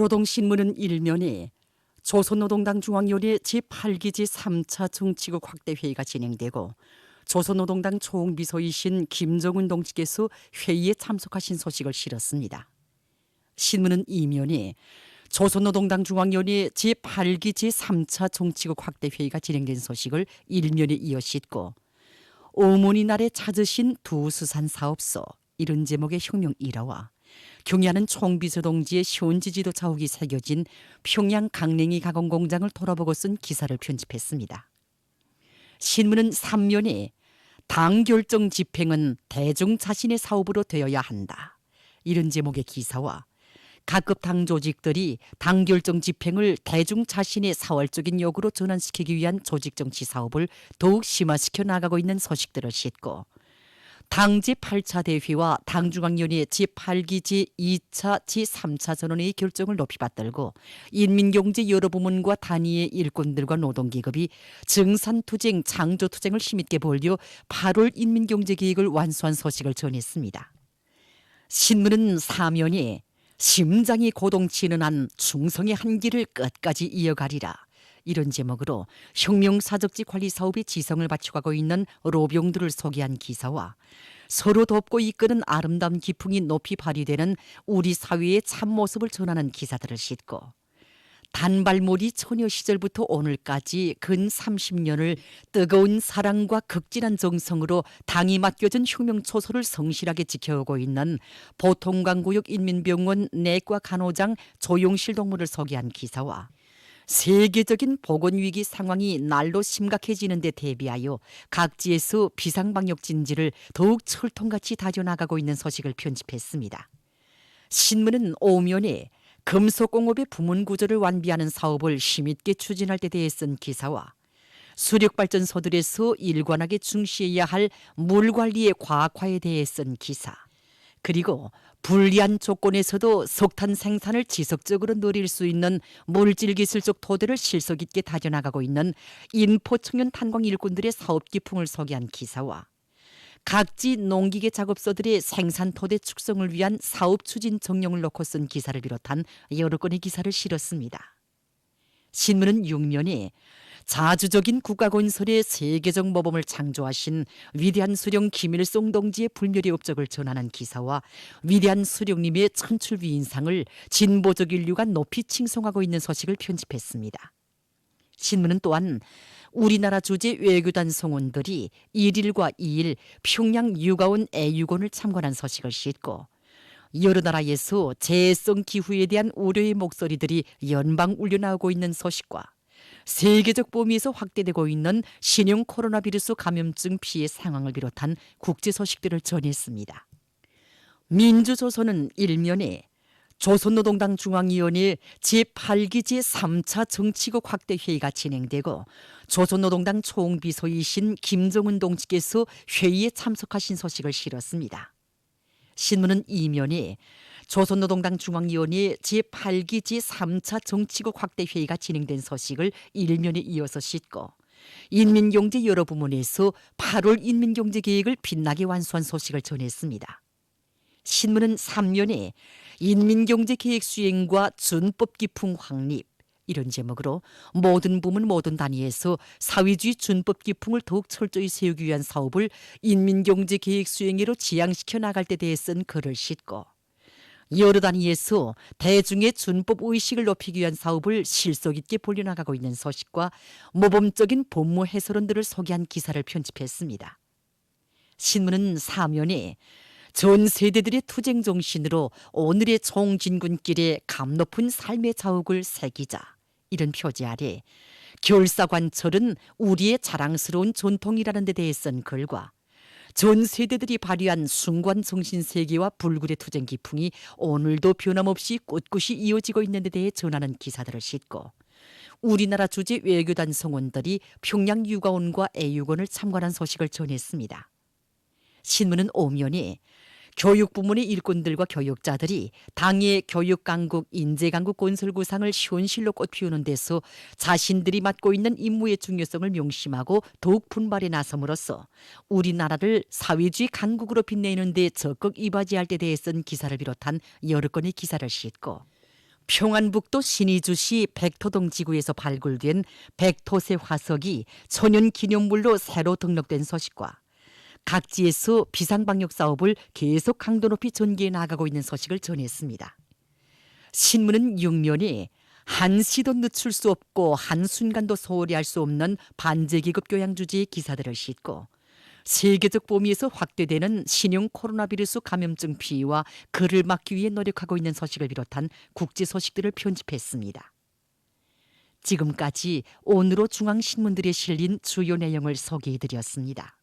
조로동신문은 일면에 조선노동당 중앙위원회 제8기 제3차 정치국 확대회의가 진행되고 조선노동당 총비서이신 김정은 동지께서 회의에 참석하신 소식을 실었습니다. 신문은 이면에 조선노동당 중앙위원회 제8기 제3차 정치국 확대회의가 진행된 소식을 일면에 이어 싣고 어머니 날에 찾으신 두 수산 사업소 이런 제목의 혁명 일화와 경의하는 총비서 동지의 현지지도 자욱이 새겨진 평양 강냉이 가공 공장을 돌아보고 쓴 기사를 편집했습니다. 신문은 3면에 당 결정 집행은 대중 자신의 사업으로 되어야 한다. 이런 제목의 기사와 각급 당 조직들이 당 결정 집행을 대중 자신의 사활적인 요구로 전환시키기 위한 조직 정치 사업을 더욱 심화시켜 나가고 있는 소식들을 싣고 당 제8차 대회와 당중앙위원회 제8기 제2차 제3차 전원회의 결정을 높이 받들고 인민경제 여러 부문과 단위의 일꾼들과 노동기업이 증산투쟁, 창조투쟁을 힘있게 벌여 8월 인민경제계획을 완수한 소식을 전했습니다. 신문은 사면에 심장이 고동치는 한 충성의 한길을 끝까지 이어가리라. 이런 제목으로 혁명사적지 관리 사업에 지성을 바쳐가고 있는 로병들을 소개한 기사와 서로 돕고 이끄는 아름다운 기풍이 높이 발휘되는 우리 사회의 참모습을 전하는 기사들을 싣고 단발머리 처녀 시절부터 오늘까지 근 30년을 뜨거운 사랑과 극진한 정성으로 당이 맡겨진 혁명초소를 성실하게 지켜오고 있는 보통강구역 인민병원 내과 간호장 조용실 동무를 소개한 기사와 세계적인 보건위기 상황이 날로 심각해지는 데 대비하여 각지에서 비상방역 진지를 더욱 철통같이 다져나가고 있는 소식을 편집했습니다. 신문은 오면에 금속공업의 부문구조를 완비하는 사업을 힘있게 추진할 데 대해 쓴 기사와 수력발전소들에서 일관하게 중시해야 할 물관리의 과학화에 대해 쓴 기사, 그리고 불리한 조건에서도 석탄 생산을 지속적으로 누릴 수 있는 물질기술적 토대를 실속 있게 다져나가고 있는 인포청년 탄광 일꾼들의 사업 기풍을 소개한 기사와 각지 농기계 작업소들의 생산 토대 축성을 위한 사업 추진 정령을 놓고 쓴 기사를 비롯한 여러 건의 기사를 실었습니다. 신문은 6면에 자주적인 국가건설의 세계적 모범을 창조하신 위대한 수령 김일성 동지의 불멸의 업적을 전하는 기사와 위대한 수령님의 천출위인상을 진보적 인류가 높이 칭송하고 있는 소식을 편집했습니다. 신문은 또한 우리나라 주재 외교단 성원들이 1일과 2일 평양 유가온 애유곤을 참관한 소식을 싣고 여러 나라에서 재해성 기후에 대한 우려의 목소리들이 연방 울려 나오고 있는 소식과 세계적 범위에서 확대되고 있는 신형 코로나 바이러스 감염증 피해 상황을 비롯한 국제 소식들을 전했습니다. 민주조선은 일면에 조선노동당 중앙위원회 제8기 제3차 정치국 확대회의가 진행되고 조선노동당 총비서이신 김정은 동지께서 회의에 참석하신 소식을 실었습니다. 신문은 이면에 조선노동당 중앙위원회 제8기 제3차 정치국 확대회의가 진행된 소식을 일면에 이어서 싣고 인민경제 여러 부문에서 8월 인민경제계획을 빛나게 완수한 소식을 전했습니다. 신문은 3면에 인민경제계획 수행과 준법 기풍 확립 이런 제목으로 모든 부문 모든 단위에서 사회주의 준법 기풍을 더욱 철저히 세우기 위한 사업을 인민경제계획 수행으로 지향시켜 나갈 때 대해 쓴 글을 싣고 여러 단위에서 대중의 준법 의식을 높이기 위한 사업을 실속 있게 벌려나가고 있는 소식과 모범적인 법무 해설원들을 소개한 기사를 편집했습니다. 신문은 4면에 전 세대들의 투쟁 정신으로 오늘의 총진군길에 감 높은 삶의 자욱을 새기자 이런 표지 아래 결사관철은 우리의 자랑스러운 전통이라는 데 대해 쓴 글과 전 세대들이 발휘한 순관 정신 세계와 불굴의 투쟁 기풍이 오늘도 변함없이 꿋꿋이 이어지고 있는 데 대해 전하는 기사들을 싣고 우리나라 주재 외교단 성원들이 평양 유가온과 애유곤을 참관한 소식을 전했습니다. 신문은 오면에 교육부문의 일꾼들과 교육자들이 당의 교육강국, 인재강국 건설구상을 현실로 꽃피우는 데서 자신들이 맡고 있는 임무의 중요성을 명심하고 더욱 분발에 나섬으로써 우리나라를 사회주의 강국으로 빛내는 데 적극 이바지할 때 대해 쓴 기사를 비롯한 여러 건의 기사를 싣고 평안북도 신의주시 백토동 지구에서 발굴된 백토새 화석이 천연기념물로 새로 등록된 소식과 각지에서 비상방역 사업을 계속 강도 높이 전개해 나가고 있는 소식을 전했습니다. 신문은 6면에 한시도 늦출 수 없고 한순간도 소홀히 할 수 없는 반제기급 교양 주제의 기사들을 싣고 세계적 범위에서 확대되는 신형 코로나 바이러스 감염증 피해와 그를 막기 위해 노력하고 있는 소식을 비롯한 국제 소식들을 편집했습니다. 지금까지 오늘로 중앙신문들에 실린 주요 내용을 소개해드렸습니다.